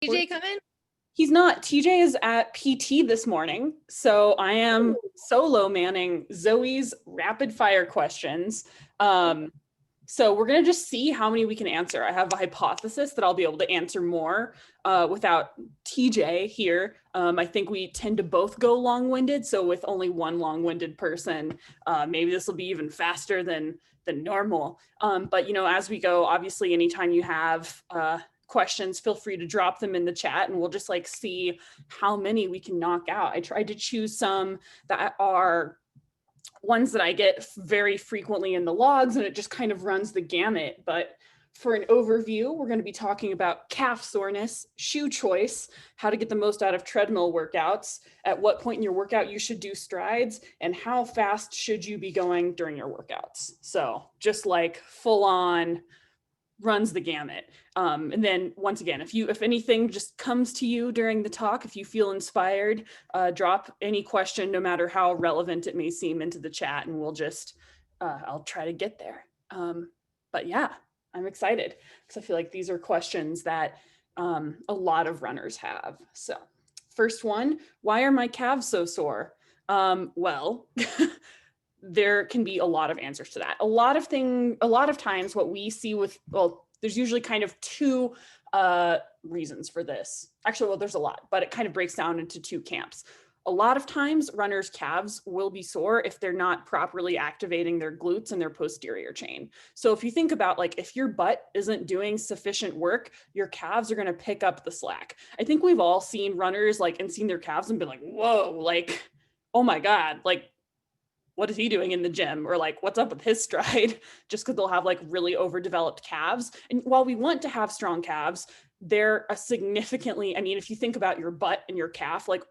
TJ come in? He's not. TJ is at PT this morning, so I am solo manning Zoe's rapid fire questions. Um, so we're gonna just see how many we can answer. I have a hypothesis that I'll be able to answer more without TJ here. I think we tend to both go long-winded, so with only one long-winded person, maybe this will be even faster than normal. But as we go, obviously, anytime you have questions, feel free to drop them in the chat and we'll just like see how many we can knock out. I tried to choose some that are ones that I get very frequently in the logs and it just kind of runs the gamut. But for an overview, we're going to be talking about calf soreness, shoe choice, how to get the most out of treadmill workouts, at what point in your workout you should do strides, and how fast should you be going during your workouts. So just like full on runs the gamut. And then once again, if anything just comes to you during the talk, if you feel inspired, drop any question, no matter how relevant it may seem, into the chat, and we'll just I'll try to get there. But yeah, I'm excited because I feel like these are questions that a lot of runners have. So first one, why are my calves so sore? Well, there can be a lot of answers to that. A lot of times what we see with, well, there's usually kind of two reasons for this. Actually, well, there's a lot, but it kind of breaks down into two camps. A lot of times runners' calves will be sore if they're not properly activating their glutes and their posterior chain. So if you think about like, if your butt isn't doing sufficient work, your calves are going to pick up the slack. I think we've all seen runners like and seen their calves and been like, whoa, like, oh my God, like, what is he doing in the gym? Or like, what's up with his stride? Just because they'll have like really overdeveloped calves. And while we want to have strong calves, they're a significantly, I mean, if you think about your butt and your calf, like,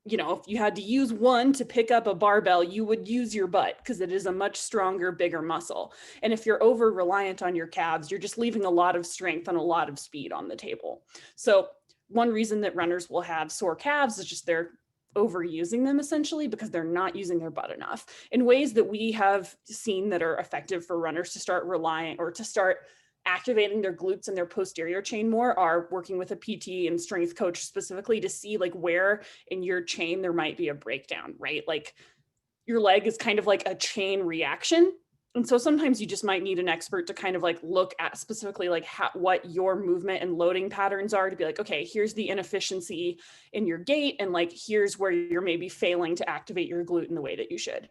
if you had to use one to pick up a barbell, you would use your butt because it is a much stronger, bigger muscle. And if you're over reliant on your calves, you're just leaving a lot of strength and a lot of speed on the table. So one reason that runners will have sore calves is just they're overusing them essentially because they're not using their butt enough in ways that we have seen that are effective for runners to start relying or to start activating their glutes and their posterior chain more are working with a PT and strength coach specifically to see like where in your chain there might be a breakdown, right? Like your leg is kind of like a chain reaction. And so sometimes you just might need an expert to kind of like look at specifically like what your movement and loading patterns are to be like, okay, here's the inefficiency in your gait. And like, here's where you're maybe failing to activate your glute in the way that you should.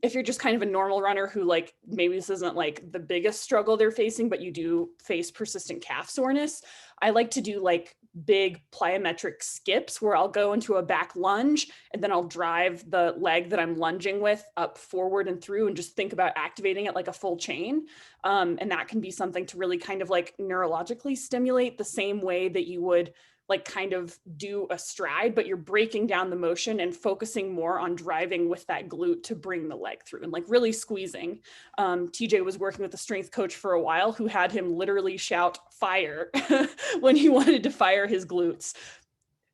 If you're just kind of a normal runner who like, maybe this isn't like the biggest struggle they're facing, but you do face persistent calf soreness, I like to do like big plyometric skips where I'll go into a back lunge and then I'll drive the leg that I'm lunging with up forward and through and just think about activating it like a full chain. And that can be something to really kind of like neurologically stimulate the same way that you would like kind of do a stride, but you're breaking down the motion and focusing more on driving with that glute to bring the leg through and like really squeezing. TJ was working with a strength coach for a while who had him literally shout fire when he wanted to fire his glutes.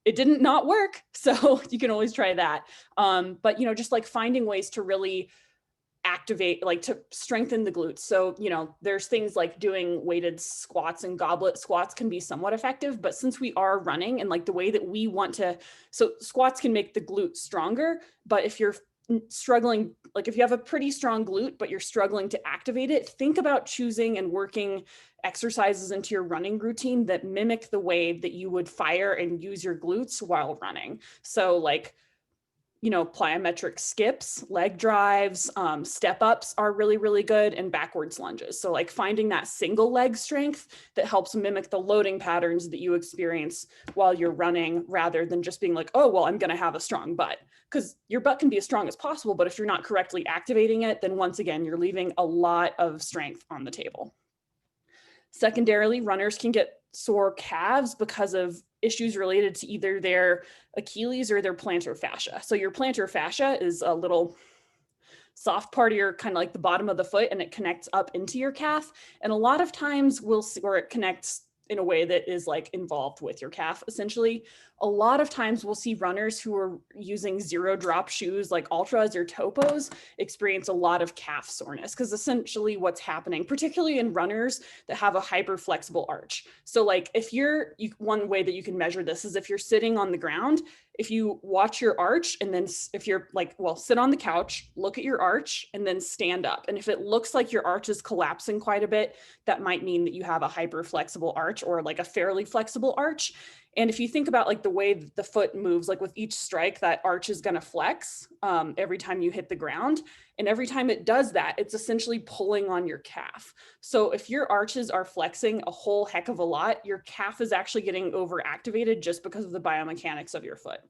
It didn't not work, so you can always try that. But just like finding ways to really activate, like to strengthen the glutes. So, there's things like doing weighted squats and goblet squats can be somewhat effective, but since we are running and like the way that we want to, so squats can make the glute stronger, but if you're struggling, like if you have a pretty strong glute, but you're struggling to activate it, think about choosing and working exercises into your running routine that mimic the way that you would fire and use your glutes while running. So like, plyometric skips, leg drives, step ups are really, really good, and backwards lunges. So like finding that single leg strength that helps mimic the loading patterns that you experience while you're running rather than just being like, oh, well, I'm going to have a strong butt. Because your butt can be as strong as possible, but if you're not correctly activating it, then once again, you're leaving a lot of strength on the table. Secondarily, runners can get sore calves because of issues related to either their Achilles or their plantar fascia. So your plantar fascia is a little soft part of your kind of like the bottom of the foot and it connects up into your calf. And a lot of times we'll see where it connects in a way that is like involved with your calf. Essentially, a lot of times we'll see runners who are using zero drop shoes like ultras or topos experience a lot of calf soreness, because essentially what's happening, particularly in runners that have a hyper flexible arch. So like if one way that you can measure this is if you're sitting on the ground, if you watch your arch and then if you're like, well, sit on the couch, look at your arch and then stand up. And if it looks like your arch is collapsing quite a bit, that might mean that you have a hyper flexible arch or like a fairly flexible arch. And if you think about like the way the foot moves, like with each strike, that arch is going to flex every time you hit the ground. And every time it does that, it's essentially pulling on your calf. So if your arches are flexing a whole heck of a lot, your calf is actually getting overactivated just because of the biomechanics of your foot.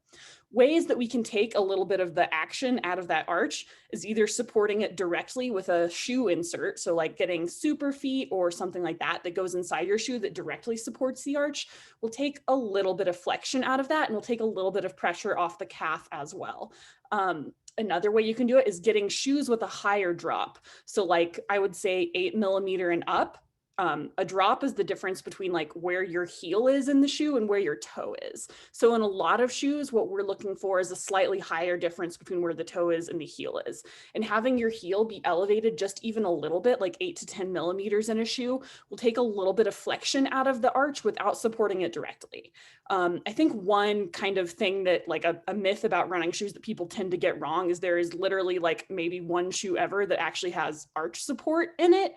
Ways that we can take a little bit of the action out of that arch is either supporting it directly with a shoe insert. So like getting super feet or something like that that goes inside your shoe that directly supports the arch will take a little bit of flexion out of that and will take a little bit of pressure off the calf as well. Another way you can do it is getting shoes with a higher drop. So like I would say 8mm and up. A drop is the difference between like where your heel is in the shoe and where your toe is. So in a lot of shoes, what we're looking for is a slightly higher difference between where the toe is and the heel is. And having your heel be elevated just even a little bit, like 8 to 10mm in a shoe, will take a little bit of flexion out of the arch without supporting it directly. I think one kind of thing that like a myth about running shoes that people tend to get wrong is there is literally like maybe one shoe ever that actually has arch support in it,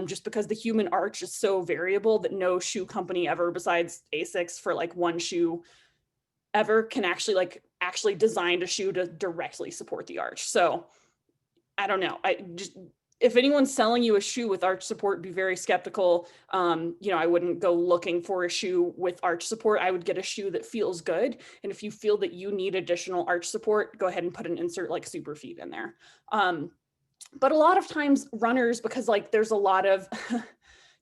just because the human arch is so variable that no shoe company ever besides Asics for like one shoe ever can actually design a shoe to directly support the arch. So I don't know. If anyone's selling you a shoe with arch support, be very skeptical. I wouldn't go looking for a shoe with arch support. I would get a shoe that feels good. And if you feel that you need additional arch support, go ahead and put an insert like Super Feet in there. But a lot of times runners, because like there's a lot of,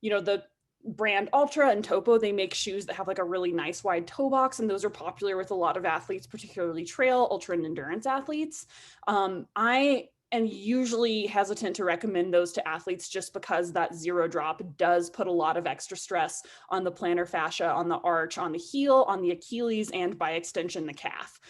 the brand Ultra and Topo, they make shoes that have like a really nice wide toe box. And those are popular with a lot of athletes, particularly trail, ultra, and endurance athletes. I am usually hesitant to recommend those to athletes just because that zero drop does put a lot of extra stress on the plantar fascia, on the arch, on the heel, on the Achilles, and by extension, the calf.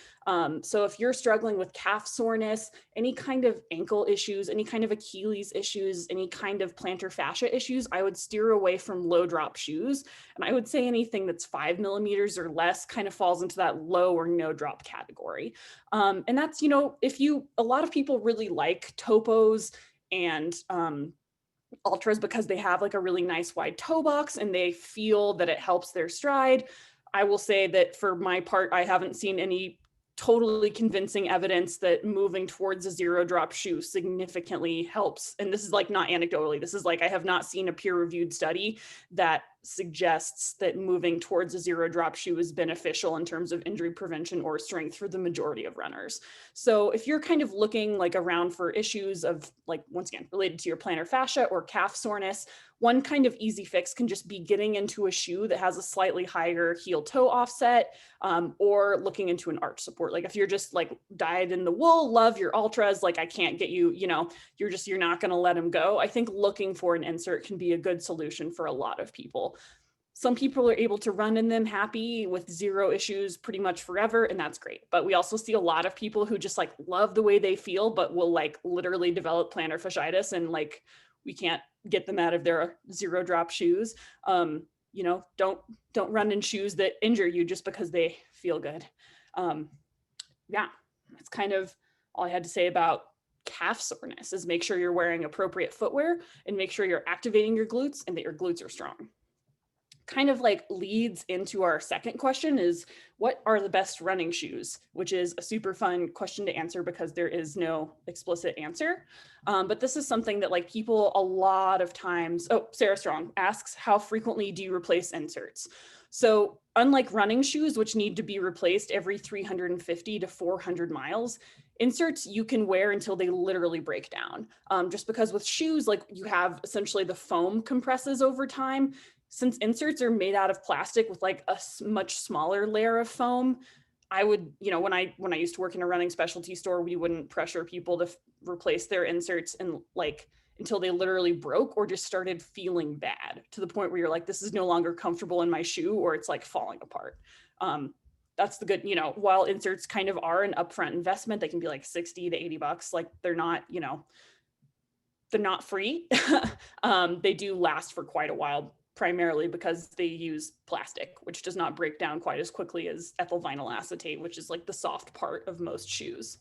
So if you're struggling with calf soreness, any kind of ankle issues, any kind of Achilles issues, any kind of plantar fascia issues, I would steer away from low drop shoes. And I would say anything that's 5mm or less kind of falls into that low or no drop category. And that's, a lot of people really like topos and ultras because they have like a really nice wide toe box and they feel that it helps their stride. I will say that for my part, I haven't seen any totally convincing evidence that moving towards a zero drop shoe significantly helps. And this is like not anecdotally, this is like I have not seen a peer-reviewed study that suggests that moving towards a zero drop shoe is beneficial in terms of injury prevention or strength for the majority of runners. So if you're kind of looking like around for issues of like, once again, related to your plantar fascia or calf soreness, one kind of easy fix can just be getting into a shoe that has a slightly higher heel toe offset, or looking into an arch support. Like if you're just like dyed in the wool, love your ultras, like I can't get you, you're not going to let them go. I think looking for an insert can be a good solution for a lot of people. Some people are able to run in them happy with zero issues pretty much forever, and that's great. But we also see a lot of people who just like love the way they feel, but will like literally develop plantar fasciitis, and like we can't get them out of their zero drop shoes. Don't run in shoes that injure you just because they feel good. That's kind of all I had to say about calf soreness. Is make sure you're wearing appropriate footwear and make sure you're activating your glutes and that your glutes are strong. Kind of like leads into our second question is, what are the best running shoes? Which is a super fun question to answer because there is no explicit answer. But this is something that like people a lot of times, Sarah Strong asks, how frequently do you replace inserts? So unlike running shoes, which need to be replaced every 350 to 400 miles, inserts you can wear until they literally break down. Just because with shoes, like you have essentially the foam compresses over time. Since inserts are made out of plastic with like a much smaller layer of foam, I would, when I used to work in a running specialty store, we wouldn't pressure people to replace their inserts. And like, until they literally broke or just started feeling bad to the point where you're like, this is no longer comfortable in my shoe, or it's like falling apart. That's the good, while inserts kind of are an upfront investment, they can be like 60 to 80 bucks. Like they're not, they're not free. They do last for quite a while, primarily because they use plastic, which does not break down quite as quickly as ethyl vinyl acetate, which is like the soft part of most shoes.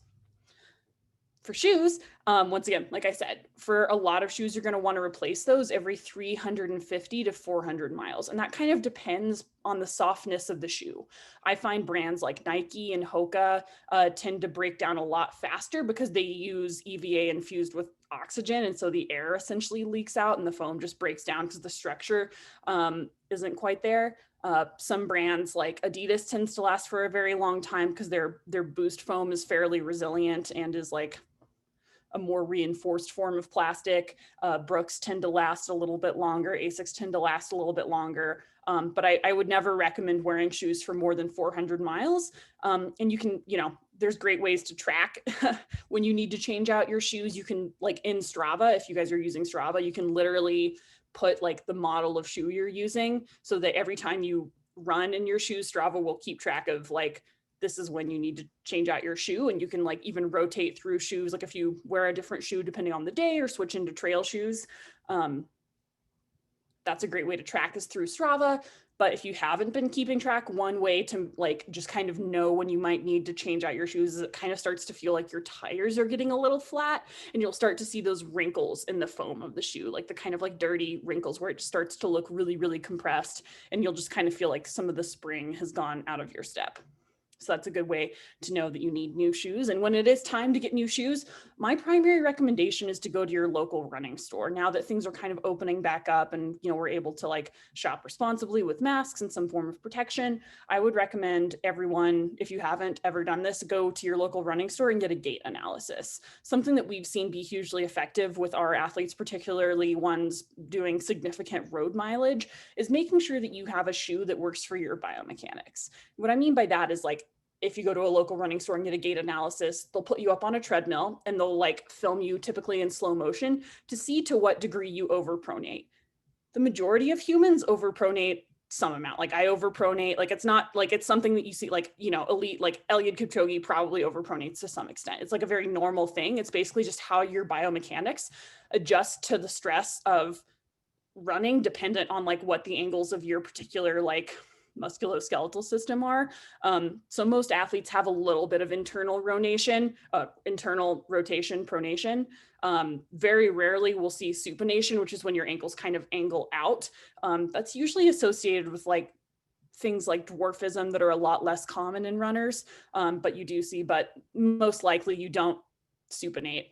For shoes, once again, like I said, for a lot of shoes, you're going to want to replace those every 350 to 400 miles. And that kind of depends on the softness of the shoe. I find brands like Nike and Hoka tend to break down a lot faster because they use EVA infused with oxygen. And so the air essentially leaks out and the foam just breaks down because the structure isn't quite there. Some brands like Adidas tends to last for a very long time because their boost foam is fairly resilient and is like a more reinforced form of plastic. Brooks tend to last a little bit longer. Asics tend to last a little bit longer. But I would never recommend wearing shoes for more than 400 miles. And you can, there's great ways to track when you need to change out your shoes. You can, like in Strava, if you guys are using Strava, you can literally put like the model of shoe you're using so that every time you run in your shoes, Strava will keep track of like, this is when you need to change out your shoe. And you can like even rotate through shoes. Like if you wear a different shoe depending on the day or switch into trail shoes, that's a great way to track is through Strava. But if you haven't been keeping track, one way to like just kind of know when you might need to change out your shoes is it kind of starts to feel like your tires are getting a little flat, and you'll start to see those wrinkles in the foam of the shoe, like the kind of like dirty wrinkles where it starts to look really, really compressed, and you'll just kind of feel like some of the spring has gone out of your step. So that's a good way to know that you need new shoes. And when it is time to get new shoes, my primary recommendation is to go to your local running store. Now that things are kind of opening back up and, we're able to like shop responsibly with masks and some form of protection, I would recommend everyone, if you haven't ever done this, go to your local running store and get a gait analysis. Something that we've seen be hugely effective with our athletes, particularly ones doing significant road mileage, is making sure that you have a shoe that works for your biomechanics. What I mean by that is like, if you go to a local running store and get a gait analysis, they'll put you up on a treadmill and they'll like film you typically in slow motion to see to what degree you overpronate. The majority of humans overpronate some amount. Like I overpronate, like it's not like it's something that you see like, elite, like Eliud Kipchoge probably overpronates to some extent. It's like a very normal thing. It's basically just how your biomechanics adjust to the stress of running dependent on like what the angles of your particular like musculoskeletal system are. So most athletes have a little bit of internal rotation, pronation. Very rarely we'll see supination, which is when your ankles kind of angle out. That's usually associated with like things like dwarfism that are a lot less common in runners, but you do see, but most likely you don't supinate.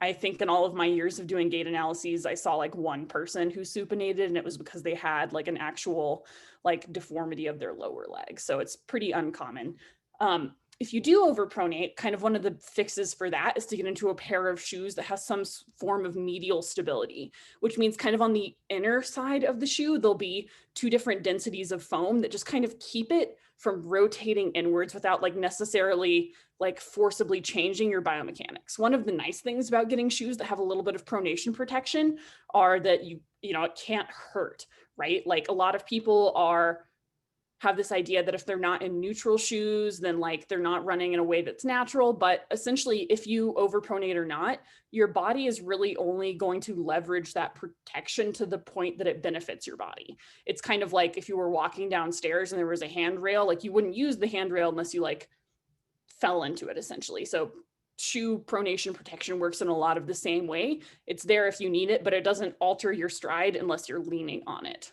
I think in all of my years of doing gait analyses, I saw like one person who supinated, and it was because they had like an actual like deformity of their lower leg. So it's pretty uncommon. If you do overpronate, kind of one of the fixes for that is to get into a pair of shoes that has some form of medial stability, which means kind of on the inner side of the shoe, there'll be two different densities of foam that just kind of keep it from rotating inwards without like necessarily like forcibly changing your biomechanics. One of the nice things about getting shoes that have a little bit of pronation protection are that it can't hurt, right? Like a lot of people have this idea that if they're not in neutral shoes, then like they're not running in a way that's natural. But essentially, if you overpronate or not, your body is really only going to leverage that protection to the point that it benefits your body. It's kind of like if you were walking downstairs and there was a handrail, like you wouldn't use the handrail unless you like fell into it essentially. So shoe pronation protection works in a lot of the same way. It's there if you need it, but it doesn't alter your stride unless you're leaning on it.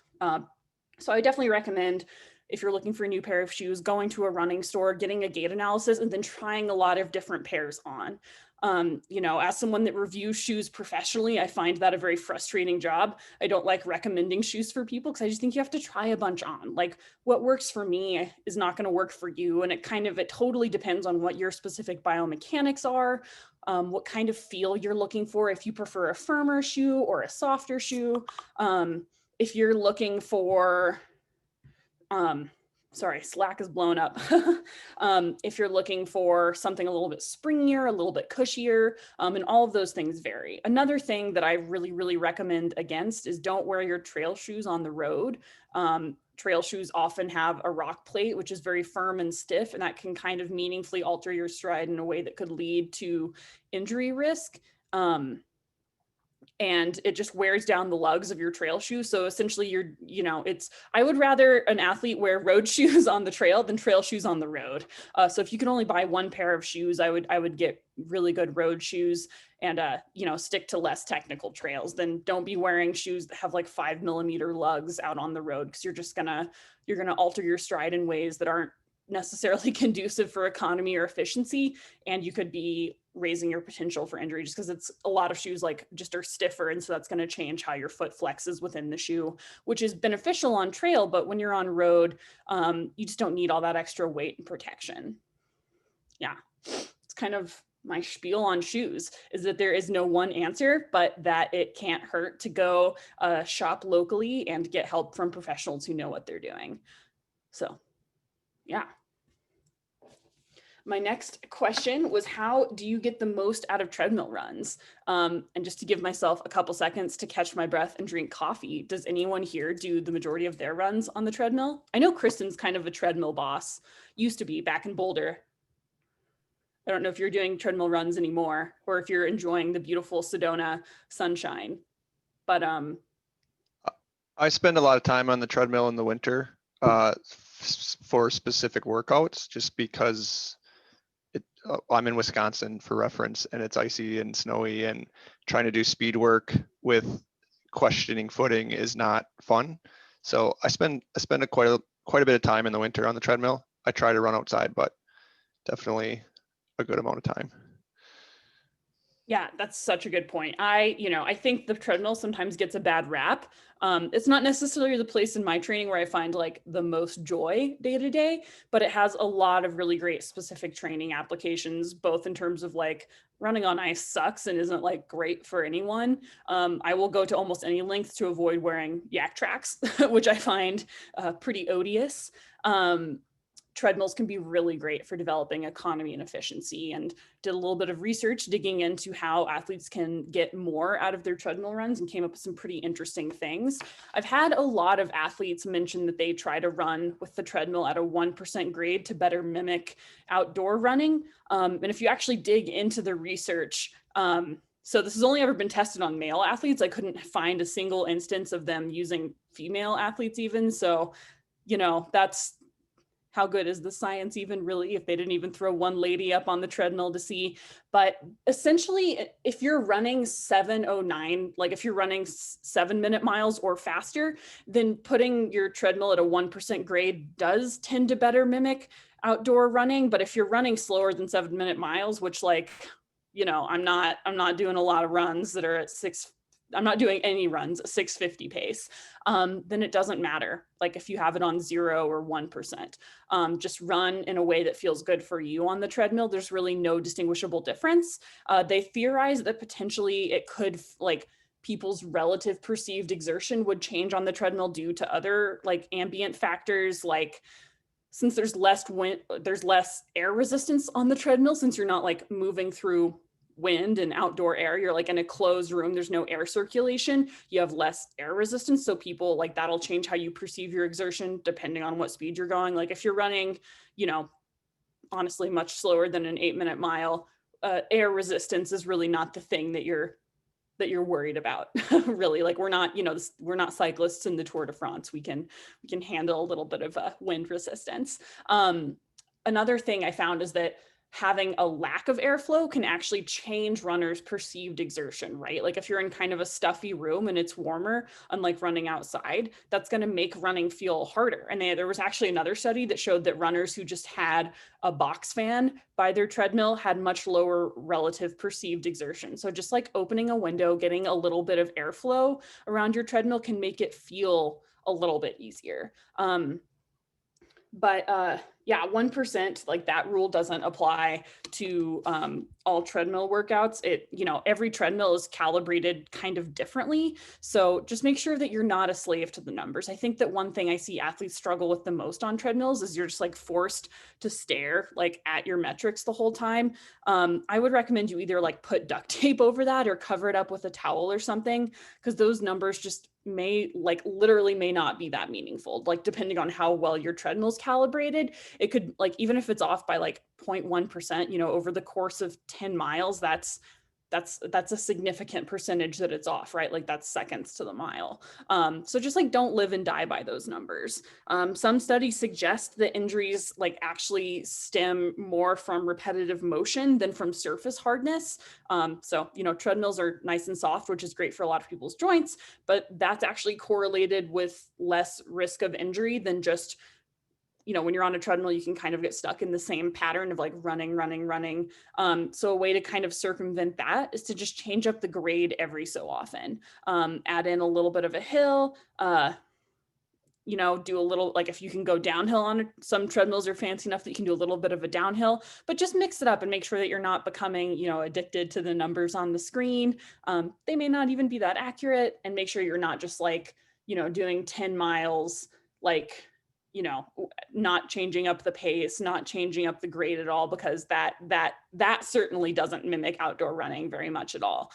So I definitely recommend, if you're looking for a new pair of shoes, going to a running store, getting a gait analysis, and then trying a lot of different pairs on. As someone that reviews shoes professionally, I find that a very frustrating job. I don't like recommending shoes for people because I just think you have to try a bunch on. Like what works for me is not going to work for you. And it totally depends on what your specific biomechanics are, what kind of feel you're looking for, if you prefer a firmer shoe or a softer shoe. If you're looking for sorry, slack is blown up. If you're looking for something a little bit springier, a little bit cushier, and all of those things vary. Another thing that I really, really recommend against is don't wear your trail shoes on the road. Trail shoes often have a rock plate, which is very firm and stiff, and that can kind of meaningfully alter your stride in a way that could lead to injury risk. And it just wears down the lugs of your trail shoe. So essentially I would rather an athlete wear road shoes on the trail than trail shoes on the road. So if you can only buy one pair of shoes, I would get really good road shoes and, stick to less technical trails. Then don't be wearing shoes that have like 5 millimeter lugs out on the road, because you're going to alter your stride in ways that aren't necessarily conducive for economy or efficiency, and you could be raising your potential for injury just because it's a lot of shoes like just are stiffer, and so that's going to change how your foot flexes within the shoe, which is beneficial on trail, but when you're on road, you just don't need all that extra weight and protection. Yeah, it's kind of my spiel on shoes, is that there is no one answer, but that it can't hurt to go shop locally and get help from professionals who know what they're doing. So yeah. My next question was, how do you get the most out of treadmill runs? And just to give myself a couple seconds to catch my breath and drink coffee, does anyone here do the majority of their runs on the treadmill? I know Kristen's kind of a treadmill boss, used to be back in Boulder. I don't know if you're doing treadmill runs anymore, or if you're enjoying the beautiful Sedona sunshine, but I spend a lot of time on the treadmill in the winter for specific workouts, just because I'm in Wisconsin for reference, and it's icy and snowy, and trying to do speed work with questioning footing is not fun. So I spend quite a bit of time in the winter on the treadmill. I try to run outside, but definitely a good amount of time. Yeah, that's such a good point. I think the treadmill sometimes gets a bad rap. It's not necessarily the place in my training where I find like the most joy day to day, but it has a lot of really great specific training applications, both in terms of like running on ice sucks and isn't like great for anyone. I will go to almost any length to avoid wearing yak tracks, which I find pretty odious. Treadmills can be really great for developing economy and efficiency, and did a little bit of research digging into how athletes can get more out of their treadmill runs and came up with some pretty interesting things. I've had a lot of athletes mention that they try to run with the treadmill at a 1% grade to better mimic outdoor running. And if you actually dig into the research, so this has only ever been tested on male athletes. I couldn't find a single instance of them using female athletes even. So, that's, how good is the science even really if they didn't even throw one lady up on the treadmill to see? But essentially, if you're running 7:09, like if you're running 7-minute miles or faster, then putting your treadmill at a 1% grade does tend to better mimic outdoor running. But if you're running slower than 7-minute miles, which I'm not doing a lot of runs that are at I'm not doing any runs at 650 pace, then it doesn't matter. Like if you have it on 0 or 1%, just run in a way that feels good for you on the treadmill. There's really no distinguishable difference. They theorize that potentially it could people's relative perceived exertion would change on the treadmill due to other like ambient factors, like since there's less wind, there's less air resistance on the treadmill, since you're not like moving through wind and outdoor air, you're like in a closed room, there's no air circulation, you have less air resistance, so people like that'll change how you perceive your exertion depending on what speed you're going. Like if you're running honestly much slower than an 8-minute mile, air resistance is really not the thing that you're worried about. Really, like we're not cyclists in the Tour de France. We can handle a little bit of wind resistance. Another thing I found is that having a lack of airflow can actually change runners' perceived exertion, right? Like if you're in kind of a stuffy room and it's warmer, unlike running outside, that's going to make running feel harder. And there was actually another study that showed that runners who just had a box fan by their treadmill had much lower relative perceived exertion. So just like opening a window, getting a little bit of airflow around your treadmill can make it feel a little bit easier. But yeah, 1%, like that rule doesn't apply to all treadmill workouts. Every treadmill is calibrated kind of differently. So just make sure that you're not a slave to the numbers. I think that one thing I see athletes struggle with the most on treadmills is you're just like forced to stare like at your metrics the whole time. I would recommend you either like put duct tape over that or cover it up with a towel or something, because those numbers just literally may not be that meaningful, like depending on how well your treadmill's calibrated. It could, like, even if it's off by like 0.1%, over the course of 10 miles, that's a significant percentage that it's off, right? Like that's seconds to the mile. So just like don't live and die by those numbers. Some studies suggest that injuries like actually stem more from repetitive motion than from surface hardness. So treadmills are nice and soft, which is great for a lot of people's joints, but that's actually correlated with less risk of injury than just when you're on a treadmill, you can kind of get stuck in the same pattern of like running, running, running. So a way to kind of circumvent that is to just change up the grade every so often. Add in a little bit of a hill, do a little, like if you can go downhill on some treadmills are fancy enough that you can do a little bit of a downhill, but just mix it up and make sure that you're not becoming, addicted to the numbers on the screen. They may not even be that accurate, and make sure you're not just like, doing 10 miles, like, not changing up the pace, not changing up the grade at all, because that certainly doesn't mimic outdoor running very much at all.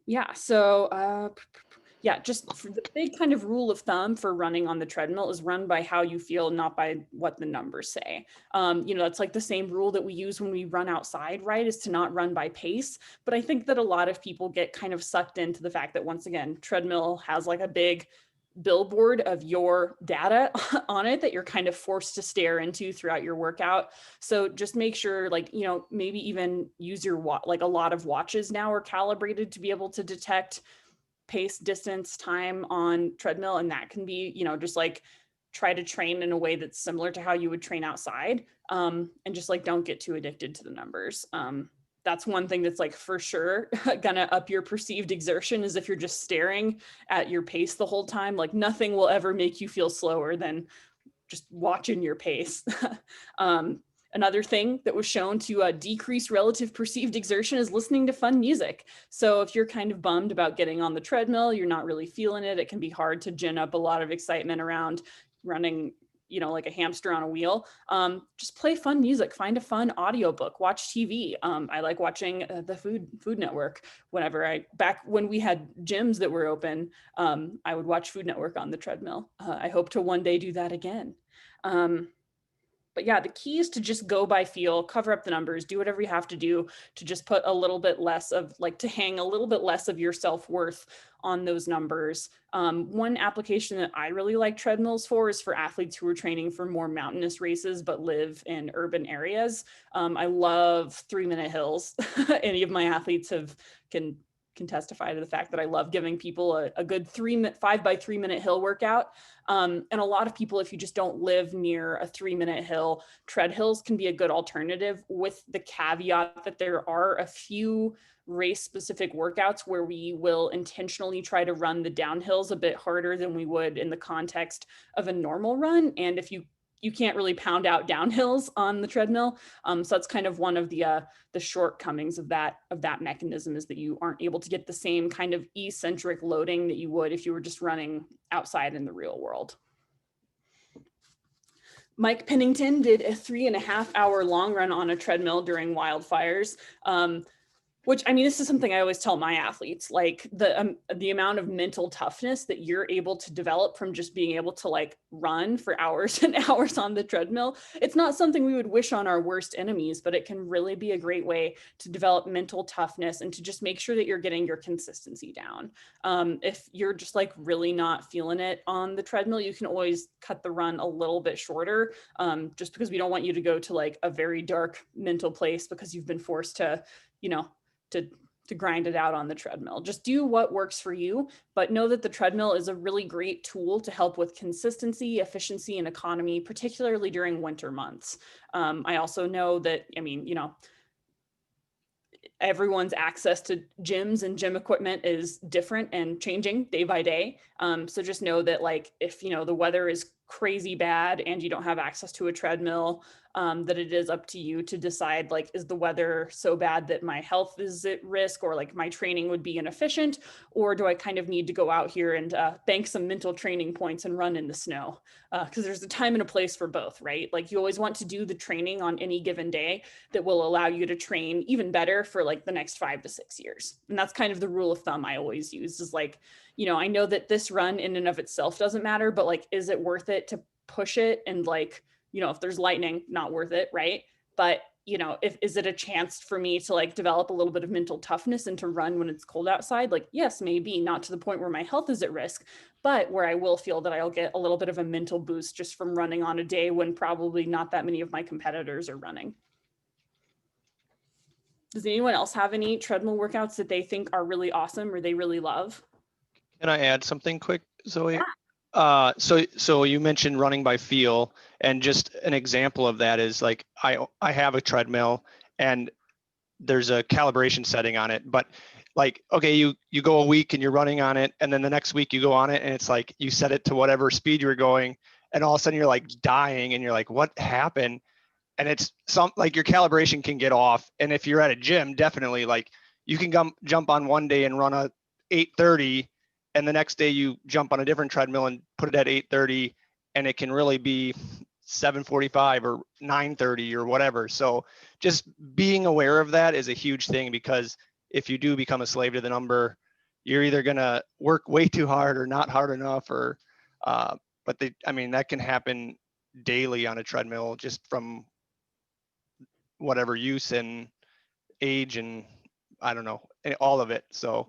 Yeah, so yeah, just the big kind of rule of thumb for running on the treadmill is run by how you feel, not by what the numbers say. That's like the same rule that we use when we run outside, right? Is to not run by pace. But I think that a lot of people get kind of sucked into the fact that, once again, treadmill has like a big billboard of your data on it that you're kind of forced to stare into throughout your workout. So just make sure, like, maybe even use your like a lot of watches now are calibrated to be able to detect pace, distance, time on treadmill. And that can be, just like try to train in a way that's similar to how you would train outside. And just like don't get too addicted to the numbers. That's one thing that's like for sure gonna up your perceived exertion, is if you're just staring at your pace the whole time. Like nothing will ever make you feel slower than just watching your pace. Another thing that was shown to decrease relative perceived exertion is listening to fun music. So if you're kind of bummed about getting on the treadmill, you're not really feeling it, it can be hard to gin up a lot of excitement around running, like a hamster on a wheel. Just play fun music, find a fun audiobook, watch TV. I like watching the Food Network. Back when we had gyms that were open, I would watch Food Network on the treadmill. I hope to one day do that again. But yeah, the key is to just go by feel, cover up the numbers, do whatever you have to do to just put a little bit less of, like, to hang a little bit less of your self-worth on those numbers. One application that I really like treadmills for is for athletes who are training for more mountainous races but live in urban areas. I love 3-minute hills. Any of my athletes can testify to the fact that I love giving people a good 5 by 3 minute hill workout. And a lot of people, if you just don't live near a 3-minute hill, tread hills can be a good alternative, with the caveat that there are a few race specific workouts where we will intentionally try to run the downhills a bit harder than we would in the context of a normal run. And if you can't really pound out downhills on the treadmill. So that's kind of one of the shortcomings of that mechanism, is that you aren't able to get the same kind of eccentric loading that you would if you were just running outside in the real world. Mike Pennington did a 3.5-hour long run on a treadmill during wildfires. Which, I mean, this is something I always tell my athletes, like the amount of mental toughness that you're able to develop from just being able to like run for hours and hours on the treadmill. It's not something we would wish on our worst enemies, but it can really be a great way to develop mental toughness and to just make sure that you're getting your consistency down. If you're just like really not feeling it on the treadmill, you can always cut the run a little bit shorter, just because we don't want you to go to like a very dark mental place because you've been forced to, to grind it out on the treadmill. Just do what works for you, but know that the treadmill is a really great tool to help with consistency, efficiency, and economy, particularly during winter months. I also know that, everyone's access to gyms and gym equipment is different and changing day by day. So just know that, like, if the weather is crazy bad and you don't have access to a treadmill, that it is up to you to decide, like, is the weather so bad that my health is at risk, or like my training would be inefficient, or do I kind of need to go out here and bank some mental training points and run in the snow? Because there's a time and a place for both, right? Like, you always want to do the training on any given day that will allow you to train even better for like the next 5 to 6 years. And that's kind of the rule of thumb I always use, is like, I know that this run in and of itself doesn't matter, but like, is it worth it to push it? And like, if there's lightning, not worth it, right? But if is it a chance for me to like develop a little bit of mental toughness and to run when it's cold outside? Like, yes, maybe not to the point where my health is at risk, but where I will feel that I'll get a little bit of a mental boost just from running on a day when probably not that many of my competitors are running. Does anyone else have any treadmill workouts that they think are really awesome or they really love? Can I add something quick, Zoe? Yeah. So you mentioned running by feel, and just an example of that is like I have a treadmill and there's a calibration setting on it, but like, okay, you go a week and you're running on it, and then the next week you go on it and it's like you set it to whatever speed you were going, and all of a sudden you're like dying and you're like, what happened? And it's like your calibration can get off. And if you're at a gym, definitely like you can jump on one day and run a 8:30, and the next day you jump on a different treadmill and put it at 8:30, and it can really be 7:45 or 9:30 or whatever. So just being aware of that is a huge thing, because if you do become a slave to the number, you're either going to work way too hard or not hard enough, or but that can happen daily on a treadmill, just from whatever use and age and I don't know, all of it. So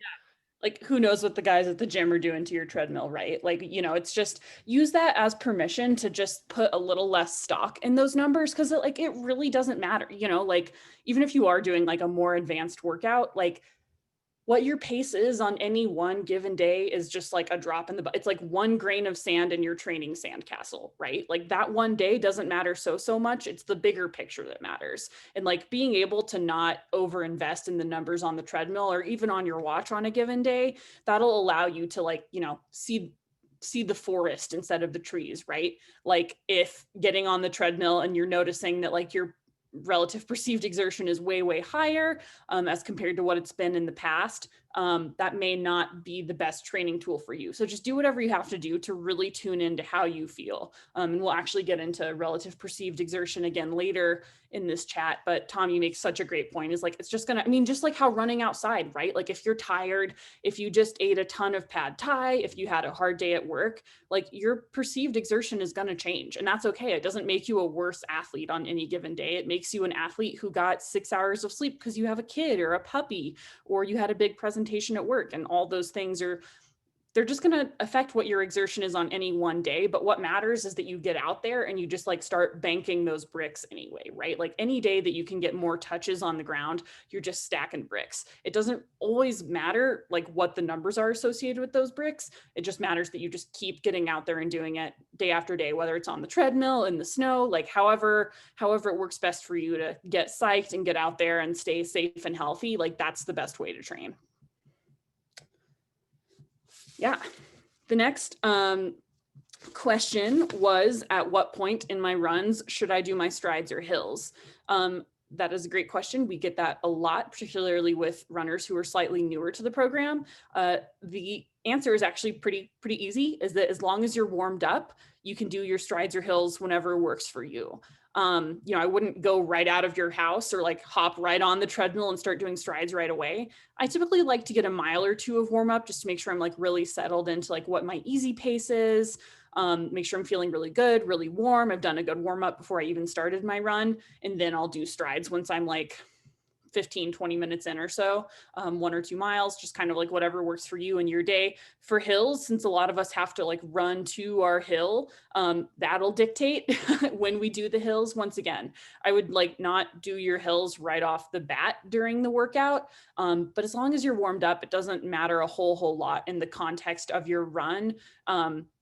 Like, who knows what the guys at the gym are doing to your treadmill, right? Like, it's just use that as permission to just put a little less stock in those numbers, because it really doesn't matter, like, even if you are doing like a more advanced workout, like, what your pace is on any one given day is just like a drop in the it's like one grain of sand in your training sandcastle, right? Like, that one day doesn't matter so much. It's the bigger picture that matters. And like, being able to not overinvest in the numbers on the treadmill or even on your watch on a given day, that'll allow you to like, see the forest instead of the trees, right? Like, if getting on the treadmill and you're noticing that like your relative perceived exertion is way higher as compared to what it's been in the past, that may not be the best training tool for you. So just do whatever you have to do to really tune into how you feel. And we'll actually get into relative perceived exertion again later in this chat. But Tom, you make such a great point, is like, it's just gonna, just like how running outside, right? Like, if you're tired, if you just ate a ton of pad thai, if you had a hard day at work, like, your perceived exertion is going to change, and that's okay. It doesn't make you a worse athlete on any given day. It makes you an athlete who got 6 hours of sleep because you have a kid or a puppy, or you had a big presentation at work, and all those things they're just going to affect what your exertion is on any one day. But what matters is that you get out there and you just like start banking those bricks anyway, right? Like, any day that you can get more touches on the ground, you're just stacking bricks. It doesn't always matter like what the numbers are associated with those bricks. It just matters that you just keep getting out there and doing it day after day, whether it's on the treadmill, in the snow, like however it works best for you to get psyched and get out there and stay safe and healthy. Like, that's the best way to train. Yeah. The next question was, at what point in my runs should I do my strides or hills? That is a great question. We get that a lot, particularly with runners who are slightly newer to the program. The answer is actually pretty easy, is that as long as you're warmed up, you can do your strides or hills whenever works for you. I wouldn't go right out of your house or like hop right on the treadmill and start doing strides right away. I typically like to get a mile or two of warm up just to make sure I'm like really settled into like what my easy pace is. Make sure I'm feeling really good, really warm. I've done a good warm up before I even started my run. And then I'll do strides once I'm like 15, 20 minutes in or so, 1 or 2 miles, just kind of like whatever works for you and your day. For hills, since a lot of us have to like run to our hill, that'll dictate when we do the hills. Once again, I would like not do your hills right off the bat during the workout. But as long as you're warmed up, it doesn't matter a whole lot in the context of your run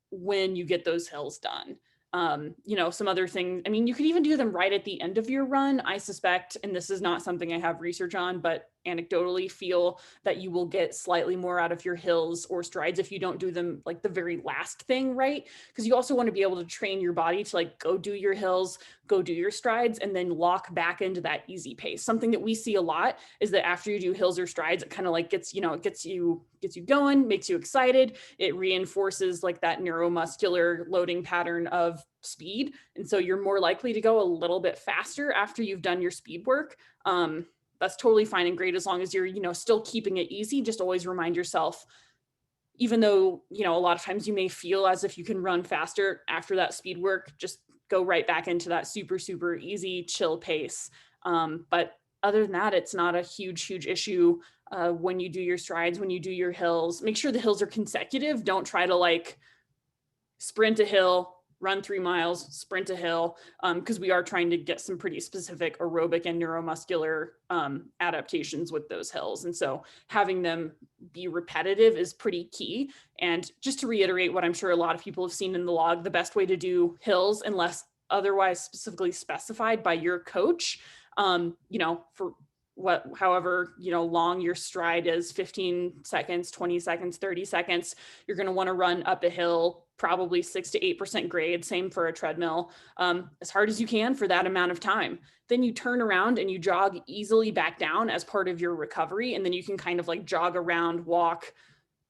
when you get those hills done. Some other things. I mean, you could even do them right at the end of your run, I suspect, and this is not something I have research on, but anecdotally feel that you will get slightly more out of your hills or strides if you don't do them like the very last thing, right? Because you also want to be able to train your body to like go do your hills, go do your strides, and then lock back into that easy pace. Something that we see a lot is that after you do hills or strides, it kind of like gets you going, makes you excited. It reinforces like that neuromuscular loading pattern of speed. And so you're more likely to go a little bit faster after you've done your speed work. That's totally fine and great as long as you're, still keeping it easy. Just always remind yourself, even though, a lot of times you may feel as if you can run faster after that speed work, just go right back into that super, super easy, chill pace. But other than that, it's not a huge issue when you do your strides, when you do your hills. Make sure the hills are consecutive. Don't try to like sprint a hill, run 3 miles, sprint a hill, because we are trying to get some pretty specific aerobic and neuromuscular adaptations with those hills. And so having them be repetitive is pretty key. And just to reiterate what I'm sure a lot of people have seen in the log, the best way to do hills, unless otherwise specifically specified by your coach, for however long your stride is, 15 seconds, 20 seconds, 30 seconds, you're going to want to run up a hill, probably 6 to 8% grade, same for a treadmill, as hard as you can for that amount of time. Then you turn around and you jog easily back down as part of your recovery, and then you can kind of like jog around, walk,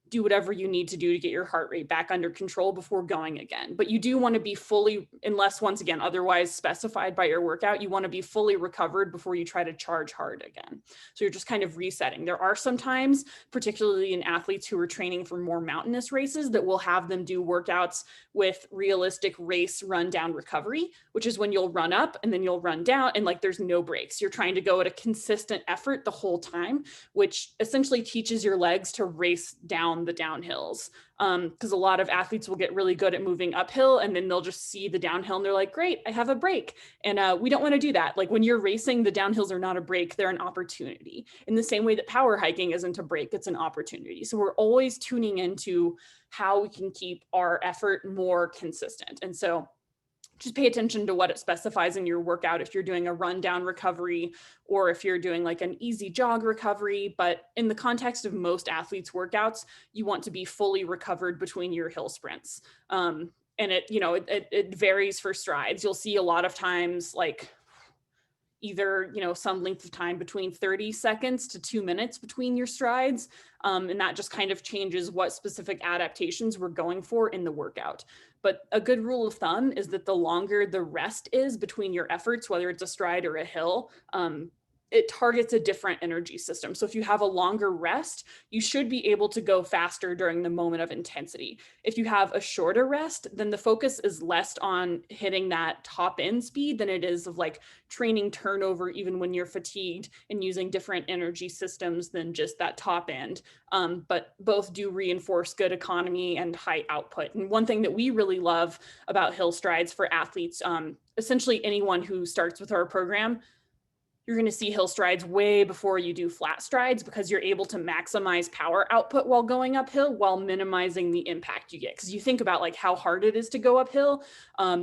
do whatever you need to do to get your heart rate back under control before going again. But you do want to be fully, unless once again, otherwise specified by your workout, you want to be fully recovered before you try to charge hard again. So you're just kind of resetting. There are some times, particularly in athletes who are training for more mountainous races, that will have them do workouts with realistic race run down recovery, which is when you'll run up and then you'll run down and like there's no breaks. You're trying to go at a consistent effort the whole time, which essentially teaches your legs to race down the downhills, because a lot of athletes will get really good at moving uphill and then they'll just see the downhill and they're like, great, I have a break. And we don't want to do that. Like when you're racing, the downhills are not a break, they're an opportunity. In the same way that power hiking isn't a break, it's an opportunity. So we're always tuning into how we can keep our effort more consistent. And so just pay attention to what it specifies in your workout if you're doing a rundown recovery or if you're doing like an easy jog recovery. But in the context of most athletes' workouts, you want to be fully recovered between your hill sprints. And it varies for strides. You'll see a lot of times like either some length of time between 30 seconds to 2 minutes between your strides, and that just kind of changes what specific adaptations we're going for in the workout. But a good rule of thumb is that the longer the rest is between your efforts, whether it's a stride or a hill, it targets a different energy system. So if you have a longer rest, you should be able to go faster during the moment of intensity. If you have a shorter rest, then the focus is less on hitting that top end speed than it is of like training turnover, even when you're fatigued, and using different energy systems than just that top end. But both do reinforce good economy and high output. And one thing that we really love about hill strides for athletes, essentially anyone who starts with our program, you're going to see hill strides way before you do flat strides because you're able to maximize power output while going uphill while minimizing the impact you get. Because you think about like how hard it is to go uphill,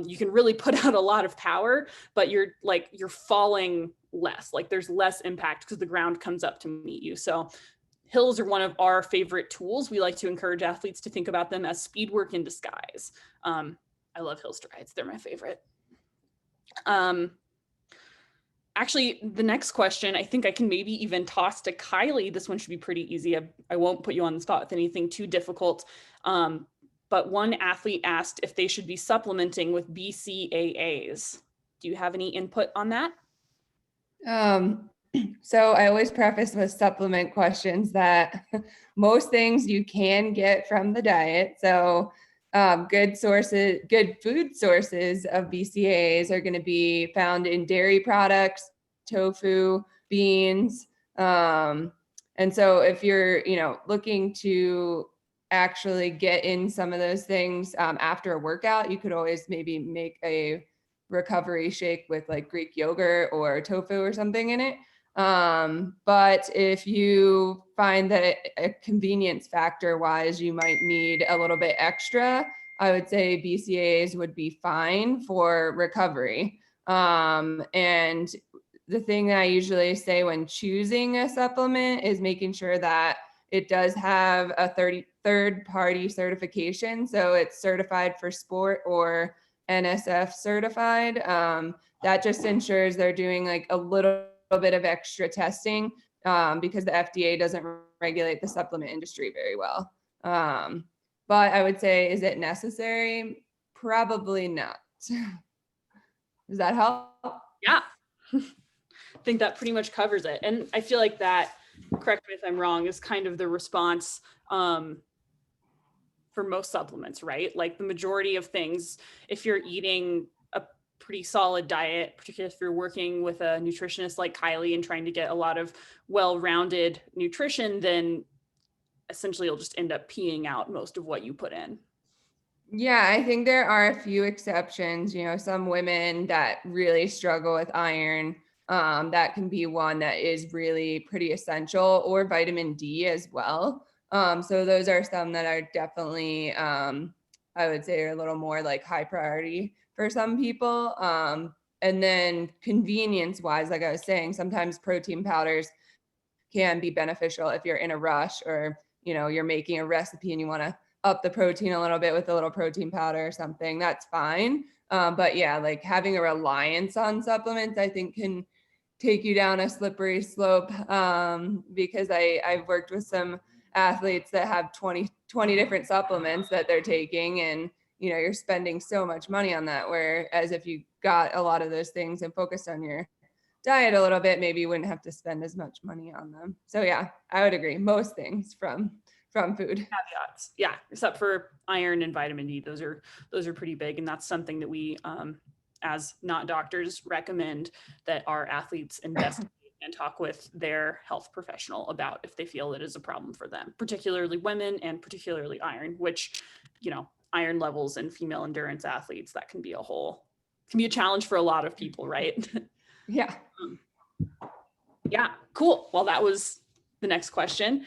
you can really put out a lot of power, but you're falling less, like there's less impact because the ground comes up to meet you. So hills are one of our favorite tools. We like to encourage athletes to think about them as speed work in disguise. I love hill strides. They're my favorite. Actually, the next question, I think I can maybe even toss to Kylie. This one should be pretty easy. I won't put you on the spot with anything too difficult. But one athlete asked if they should be supplementing with BCAAs. Do you have any input on that? So I always preface with supplement questions that most things you can get from the diet. So good food sources of BCAAs are going to be found in dairy products, tofu, beans. And so if you're, looking to actually get in some of those things after a workout, you could always maybe make a recovery shake with like Greek yogurt or tofu or something in it. But if you find that a convenience factor wise, you might need a little bit extra, I would say BCAAs would be fine for recovery. And the thing that I usually say when choosing a supplement is making sure that it does have a third-party certification. So it's certified for sport or NSF certified. That just ensures they're doing like a little bit of extra testing because the FDA doesn't regulate the supplement industry very well. But I would say, is it necessary? Probably not. Does that help? Yeah. I think that pretty much covers it. And I feel like that, correct me if I'm wrong, is kind of the response for most supplements, right? Like the majority of things, if you're eating a pretty solid diet, particularly if you're working with a nutritionist like Kylie and trying to get a lot of well-rounded nutrition, then essentially you'll just end up peeing out most of what you put in. Yeah, I think there are a few exceptions. You know, some women that really struggle with iron, that can be one that is really pretty essential, or vitamin D as well. So those are some that are definitely, I would say, are a little more like high priority for some people. And then convenience wise, like I was saying, sometimes protein powders can be beneficial if you're in a rush, or, you know, you're making a recipe and you want to up the protein a little bit with a little protein powder or something, that's fine. But yeah, like having a reliance on supplements, I think can take you down a slippery slope, because I've worked with some athletes that have 20 different supplements that they're taking, and, you know, you're spending so much money on that, whereas if you got a lot of those things and focused on your diet a little bit, maybe you wouldn't have to spend as much money on them. So yeah, I would agree. Most things from food. Caveats. Yeah, except for iron and vitamin D. Those are pretty big. And that's something that we, as not doctors, recommend that our athletes investigate and talk with their health professional about if they feel it is a problem for them, particularly women and particularly iron, which, you know, iron levels in female endurance athletes, that can be a challenge for a lot of people, right? Yeah. Yeah, cool. Well, that was the next question.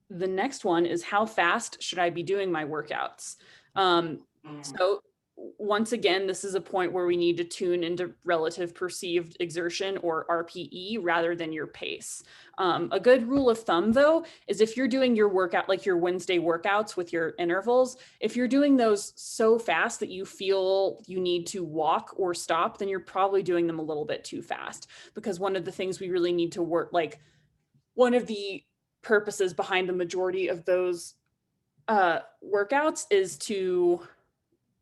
The next one is, how fast should I be doing my workouts? So once again, this is a point where we need to tune into relative perceived exertion, or RPE, rather than your pace. A good rule of thumb, though, is if you're doing your workout, like your Wednesday workouts with your intervals, if you're doing those so fast that you feel you need to walk or stop, then you're probably doing them a little bit too fast. Because one of the things we really need to work, like one of the purposes behind the majority of those workouts is to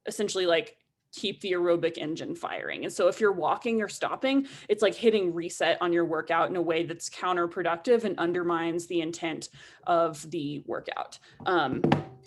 essentially like keep the aerobic engine firing. And so if you're walking or stopping, it's like hitting reset on your workout in a way that's counterproductive and undermines the intent of the workout.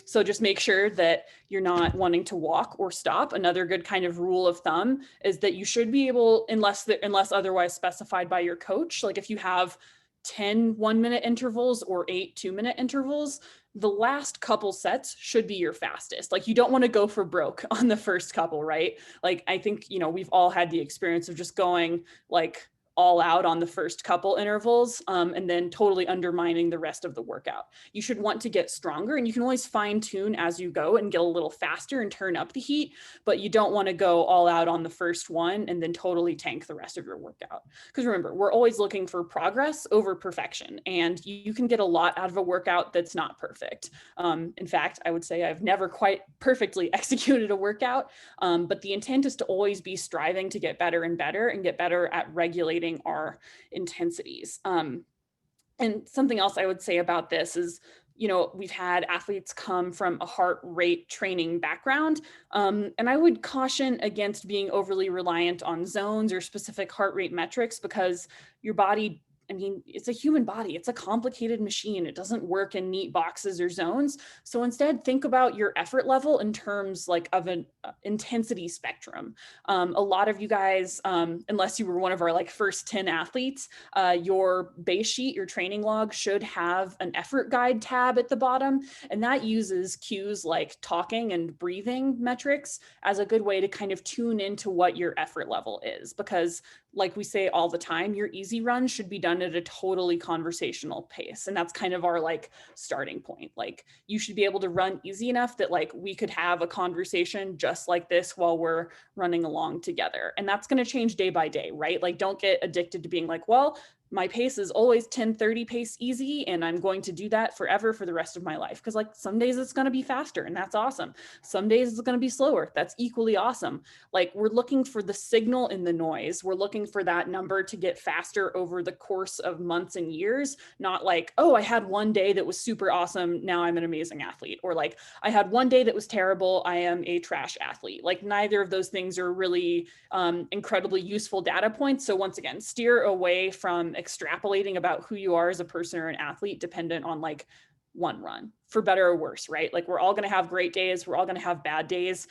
So just make sure that you're not wanting to walk or stop. Another good kind of rule of thumb is that you should be able, unless otherwise specified by your coach, like if you have 10 1-minute intervals or 8 2-minute intervals, the last couple sets should be your fastest. Like you don't want to go for broke on the first couple, right? Like I think, you know, we've all had the experience of just going like all out on the first couple intervals, and then totally undermining the rest of the workout. You should want to get stronger, and you can always fine tune as you go and get a little faster and turn up the heat, but you don't want to go all out on the first one and then totally tank the rest of your workout. Because remember, we're always looking for progress over perfection, and you can get a lot out of a workout that's not perfect. In fact, I would say I've never quite perfectly executed a workout, but the intent is to always be striving to get better and better and get better at regulating our intensities. And something else I would say about this is, you know, we've had athletes come from a heart rate training background, and I would caution against being overly reliant on zones or specific heart rate metrics, because your body, I mean, it's a human body. It's a complicated machine. It doesn't work in neat boxes or zones. So instead, think about your effort level in terms like of an intensity spectrum. A lot of you guys, unless you were one of our like first 10 athletes, your base sheet, your training log should have an effort guide tab at the bottom. And that uses cues like talking and breathing metrics as a good way to kind of tune into what your effort level is. Because like we say all the time, your easy run should be done run at a totally conversational pace. And that's kind of our like starting point. Like you should be able to run easy enough that like we could have a conversation just like this while we're running along together. And that's going to change day by day, right? Like don't get addicted to being like, well, my pace is always 10:30 pace easy, and I'm going to do that forever for the rest of my life. Because like some days it's going to be faster, and that's awesome. Some days it's going to be slower. That's equally awesome. Like we're looking for the signal in the noise. We're looking for that number to get faster over the course of months and years, not like, oh, I had one day that was super awesome. Now I'm an amazing athlete. Or like, I had one day that was terrible. I am a trash athlete. Like neither of those things are really incredibly useful data points. So once again, steer away from extrapolating about who you are as a person or an athlete dependent on like one run, for better or worse, right? Like we're all going to have great days. We're all going to have bad days.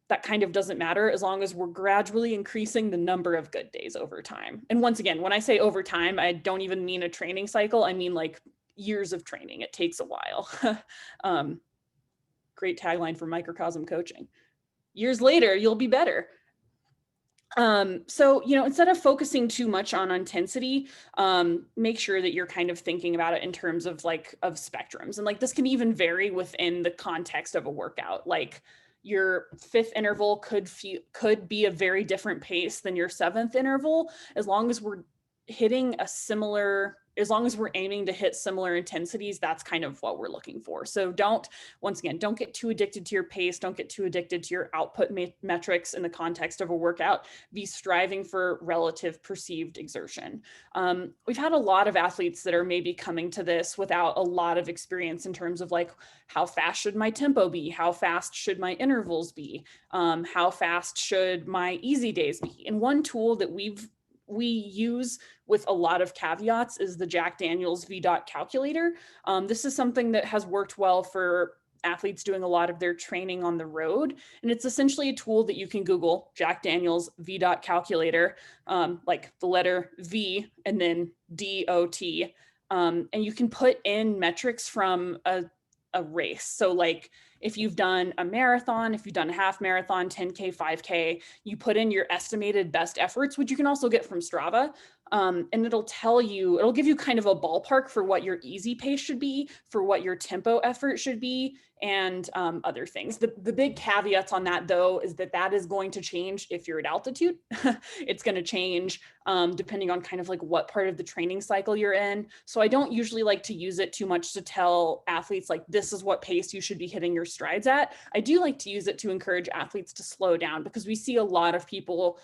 That kind of doesn't matter as long as we're gradually increasing the number of good days over time. And once again, when I say over time, I don't even mean a training cycle. I mean like years of training. It takes a while. Great tagline for Microcosm coaching. Years later, you'll be better. So, you know, instead of focusing too much on intensity, make sure that you're kind of thinking about it in terms of like of spectrums. And like this can even vary within the context of a workout. Like your 5th interval could be a very different pace than your 7th interval, as long as we're hitting a similar, as long as we're aiming to hit similar intensities, that's kind of what we're looking for. So once again, don't get too addicted to your pace. Don't get too addicted to your output metrics in the context of a workout. Be striving for relative perceived exertion. We've had a lot of athletes that are maybe coming to this without a lot of experience in terms of like, how fast should my tempo be? How fast should my intervals be? How fast should my easy days be? And one tool that we use with a lot of caveats is the Jack Daniels VDOT calculator. This is something that has worked well for athletes doing a lot of their training on the road. And it's essentially a tool that you can Google, Jack Daniels VDOT calculator, like the letter V and then DOT. And you can put in metrics from a race. So like if you've done a marathon, if you've done a half marathon, 10K, 5K, you put in your estimated best efforts, which you can also get from Strava. And it'll give you kind of a ballpark for what your easy pace should be, for what your tempo effort should be, and other things. The big caveats on that though, is that is going to change if you're at altitude. It's going to change depending on kind of like what part of the training cycle you're in. So I don't usually like to use it too much to tell athletes like, this is what pace you should be hitting your strides at. I do like to use it to encourage athletes to slow down, because we see a lot of people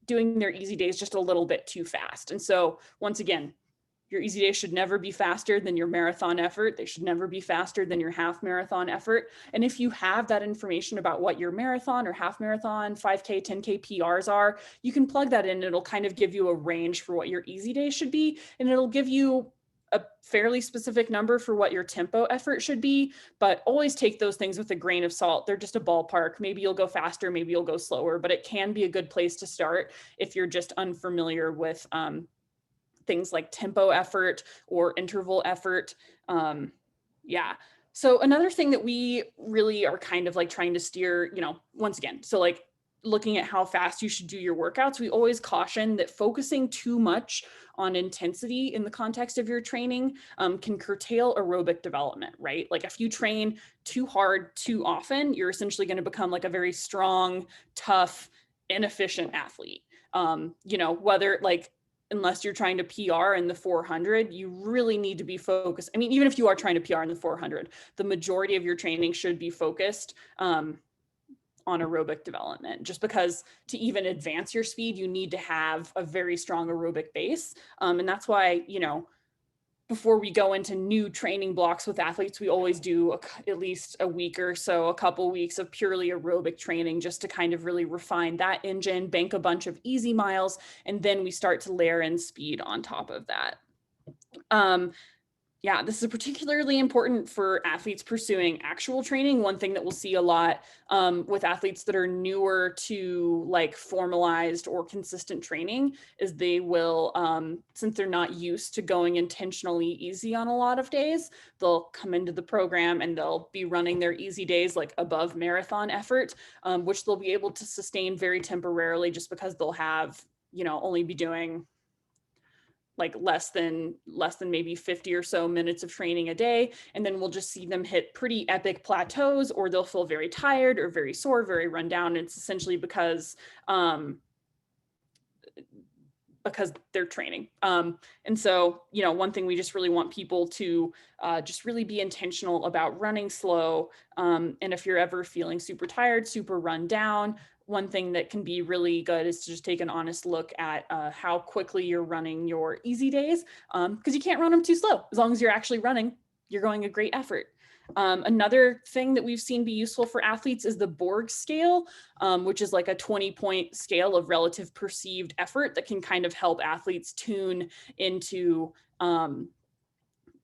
doing their easy days just a little bit too fast. And so once again, your easy days should never be faster than your marathon effort. They should never be faster than your half marathon effort. And if you have that information about what your marathon or half marathon, 5K, 10K PRs are, you can plug that in. It'll kind of give you a range for what your easy days should be. And it'll give you a fairly specific number for what your tempo effort should be, but always take those things with a grain of salt. They're just a ballpark. Maybe you'll go faster, maybe you'll go slower, but it can be a good place to start if you're just unfamiliar with things like tempo effort or interval effort. Yeah. So another thing that we really are kind of like trying to steer, you know, once again, so like looking at how fast you should do your workouts, we always caution that focusing too much on intensity in the context of your training can curtail aerobic development, right? Like if you train too hard, too often, you're essentially going to become like a very strong, tough, inefficient athlete. You know, whether like, unless you're trying to PR in the 400, you really need to be focused. I mean, even if you are trying to PR in the 400, the majority of your training should be focused on aerobic development, just because to even advance your speed, you need to have a very strong aerobic base. And that's why, you know, before we go into new training blocks with athletes, we always do at least a week or so, a couple weeks of purely aerobic training, just to kind of really refine that engine, bank a bunch of easy miles, and then we start to layer in speed on top of that. Yeah, this is particularly important for athletes pursuing actual training. One thing that we'll see a lot with athletes that are newer to like formalized or consistent training is they will, since they're not used to going intentionally easy on a lot of days, they'll come into the program and they'll be running their easy days like above marathon effort, which they'll be able to sustain very temporarily just because they'll have, you know, only be doing like less than maybe 50 or so minutes of training a day. And then we'll just see them hit pretty epic plateaus, or they'll feel very tired or very sore, very run down. It's essentially because they're training. And so, one thing we just really want people to just really be intentional about running slow. And if you're ever feeling super tired, super run down, one thing that can be really good is to just take an honest look at how quickly you're running your easy days, because you can't run them too slow. As long as you're actually running, you're going a great effort. Another thing that we've seen be useful for athletes is the Borg scale, which is like a 20-point scale of relative perceived effort that can kind of help athletes tune into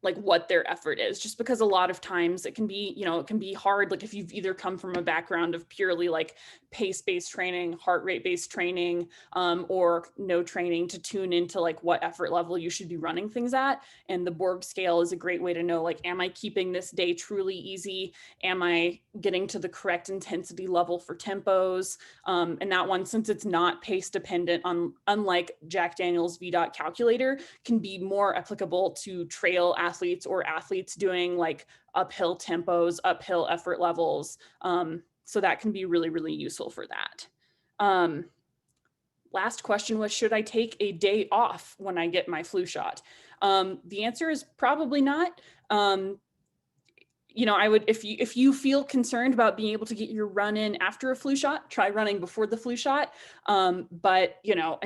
like what their effort is, just because a lot of times it can be hard. Like if you've either come from a background of purely like pace-based training, heart rate-based training, or no training, to tune into like what effort level you should be running things at. And the Borg scale is a great way to know, like, am I keeping this day truly easy? Am I getting to the correct intensity level for tempos? And that one, since it's not pace dependent, unlike Jack Daniel's VDOT calculator, can be more applicable to trail athletes or athletes doing like uphill tempos, uphill effort levels. So that can be really, really useful for that. Last question was, should I take a day off when I get my flu shot? The answer is probably not. I would, if you feel concerned about being able to get your run in after a flu shot, try running before the flu shot. But there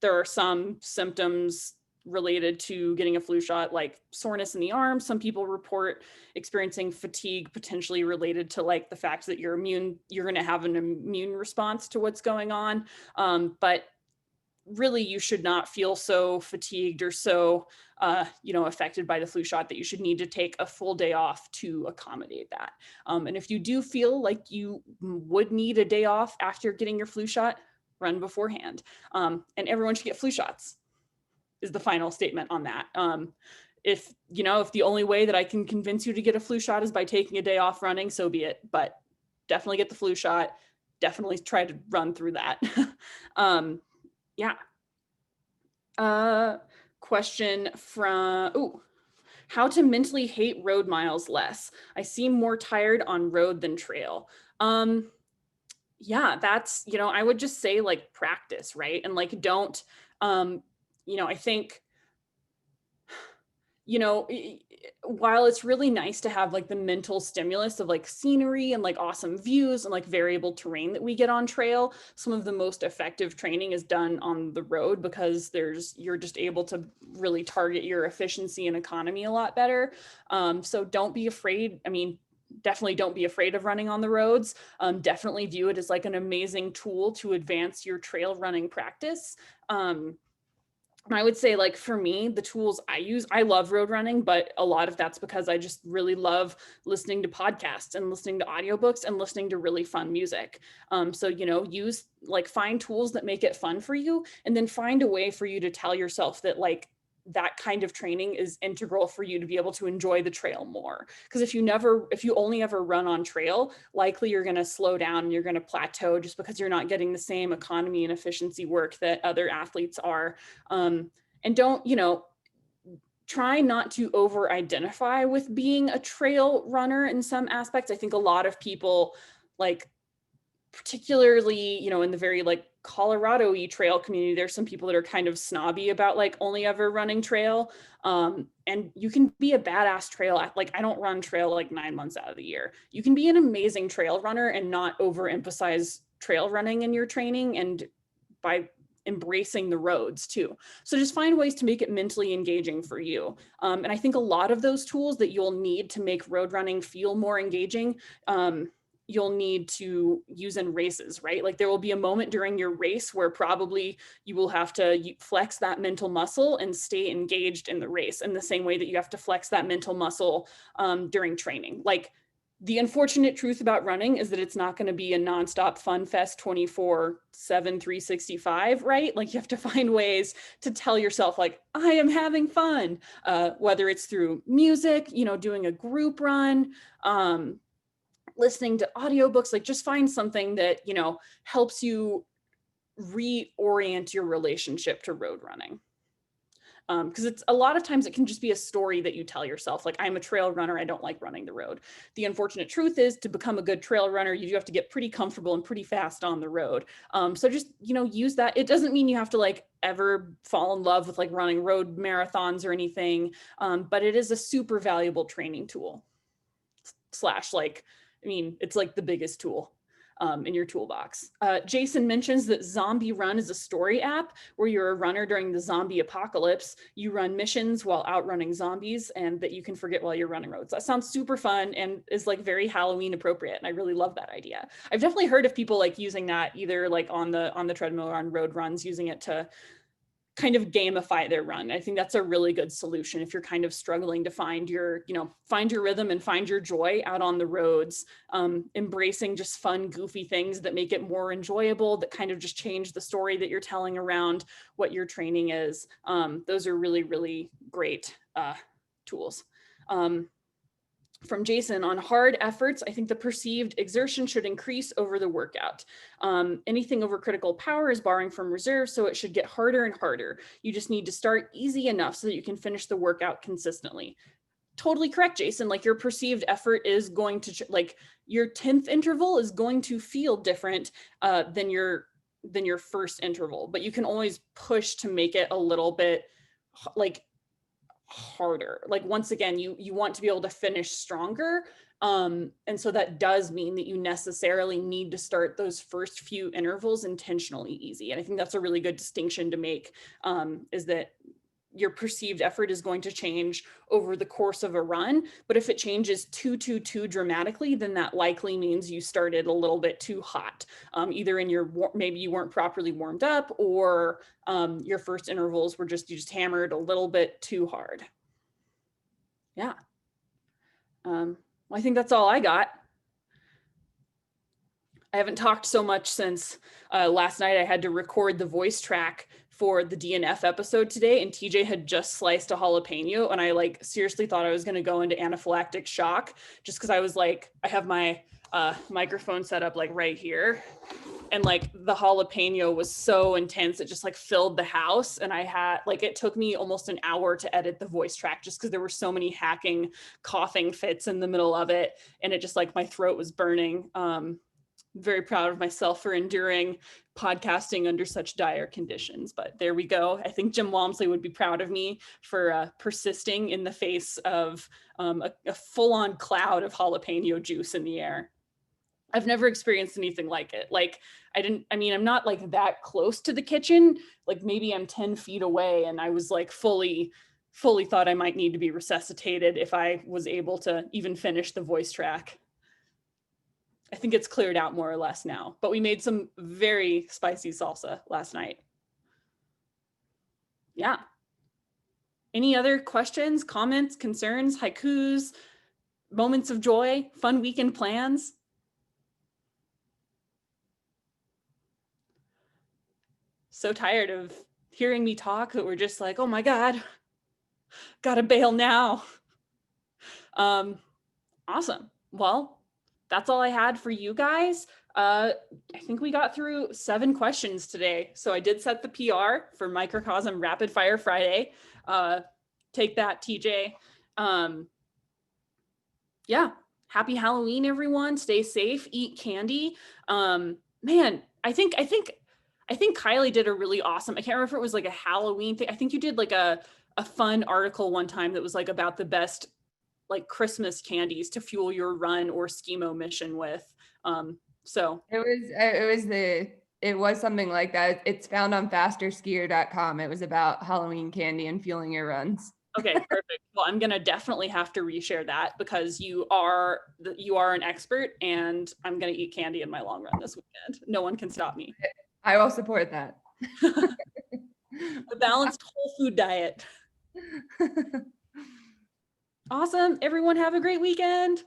are some symptoms related to getting a flu shot, like soreness in the arm. Some people report experiencing fatigue, potentially related to like the fact that you're going to have an immune response to what's going on. But really, you should not feel so fatigued or so, affected by the flu shot that you should need to take a full day off to accommodate that. And if you do feel like you would need a day off after getting your flu shot, run beforehand. And everyone should get flu shots, is the final statement on that. If the only way that I can convince you to get a flu shot is by taking a day off running, so be it. But definitely get the flu shot. Definitely try to run through that. Question from, how to mentally hate road miles less. I seem more tired on road than trail. That's, I would just say like practice, right? And like, don't, I think, while it's really nice to have like the mental stimulus of like scenery and like awesome views and like variable terrain that we get on trail, some of the most effective training is done on the road, because you're just able to really target your efficiency and economy a lot better. So don't be afraid. Definitely don't be afraid of running on the roads. Definitely view it as like an amazing tool to advance your trail running practice. I would say, like, for me, the tools I use, I love road running, but a lot of that's because I just really love listening to podcasts and listening to audiobooks and listening to really fun music. So, find tools that make it fun for you, and then find a way for you to tell yourself that like that kind of training is integral for you to be able to enjoy the trail more. Because if you only ever run on trail, likely you're going to slow down and you're going to plateau, just because you're not getting the same economy and efficiency work that other athletes are. And don't, try not to over identify with being a trail runner in some aspects. I think a lot of people, like, particularly, in the very like Colorado-y trail community, there's some people that are kind of snobby about like only ever running trail. And you can be a badass trail. Like, I don't run trail like 9 months out of the year. You can be an amazing trail runner and not overemphasize trail running in your training, and by embracing the roads too. So just find ways to make it mentally engaging for you. And I think a lot of those tools that you'll need to make road running feel more engaging, you'll need to use in races, right? Like, there will be a moment during your race where probably you will have to flex that mental muscle and stay engaged in the race, in the same way that you have to flex that mental muscle during training. Like, the unfortunate truth about running is that it's not going to be a nonstop fun fest 24/7, 365, right? Like, you have to find ways to tell yourself, like, I am having fun, whether it's through music, doing a group run, listening to audiobooks. Like, just find something that, helps you reorient your relationship to road running. Because it's a lot of times it can just be a story that you tell yourself, like, I'm a trail runner, I don't like running the road. The unfortunate truth is, to become a good trail runner, you do have to get pretty comfortable and pretty fast on the road. So just, use that. It doesn't mean you have to like ever fall in love with like running road marathons or anything, but it is a super valuable training tool. Slash, like, it's like the biggest tool in your toolbox. Jason mentions that Zombie Run is a story app where you're a runner during the zombie apocalypse. You run missions while outrunning zombies, and that you can forget while you're running roads. That sounds super fun and is like very Halloween appropriate. And I really love that idea. I've definitely heard of people like using that either like on the treadmill or on road runs, using it to kind of gamify their run. I think that's a really good solution if you're kind of struggling to find your rhythm and find your joy out on the roads. Embracing just fun, goofy things that make it more enjoyable, that kind of just change the story that you're telling around what your training is. Those are really, really great tools. From Jason, on hard efforts, I think the perceived exertion should increase over the workout. Anything over critical power is borrowing from reserve, so it should get harder and harder. You just need to start easy enough so that you can finish the workout consistently. Totally correct, Jason. Like, your perceived effort is going to, like, your 10th interval is going to feel different than your first interval, but you can always push to make it a little bit like harder. Like, once again, you want to be able to finish stronger, and so that does mean that you necessarily need to start those first few intervals intentionally easy. And I think that's a really good distinction to make, is that your perceived effort is going to change over the course of a run, but if it changes too dramatically, then that likely means you started a little bit too hot, either in maybe you weren't properly warmed up, or your first intervals were you just hammered a little bit too hard. Yeah. Well, I think that's all I got. I haven't talked so much since last night. I had to record the voice track for the DNF episode today, and TJ had just sliced a jalapeno, and I like seriously thought I was going to go into anaphylactic shock, just because I was like, I have my microphone set up like right here, and like the jalapeno was so intense, it just like filled the house, and I had like, it took me almost an hour to edit the voice track just because there were so many hacking, coughing fits in the middle of it, and it just like, my throat was burning. Very proud of myself for enduring podcasting under such dire conditions, but there we go. I think Jim Walmsley would be proud of me for persisting in the face of a full-on cloud of jalapeno juice in the air. I've never experienced anything like it. Like, I'm not like that close to the kitchen. Like, maybe I'm 10 feet away, and I was like fully thought I might need to be resuscitated if I was able to even finish the voice track. I think it's cleared out more or less now, but we made some very spicy salsa last night. Yeah. Any other questions, comments, concerns, haikus, moments of joy, fun weekend plans? So tired of hearing me talk that we're just like, oh my God, gotta bail now. Awesome. Well, that's all I had for you guys. I think we got through 7 questions today. So I did set the PR for Microcosm Rapid Fire Friday. Take that, TJ. Yeah. Happy Halloween, everyone. Stay safe, eat candy. Man, I think Kylie did a really awesome, I can't remember if it was like a Halloween thing. I think you did like a fun article one time that was like about the best like Christmas candies to fuel your run or schemo mission with. So it was something like that. It's found on fasterskier.com. It was about Halloween candy and fueling your runs. Okay, perfect. Well, I'm gonna definitely have to reshare that, because you are an expert, and I'm gonna eat candy in my long run this weekend. No one can stop me. I will support that. A balanced whole food diet. Awesome. Everyone have a great weekend.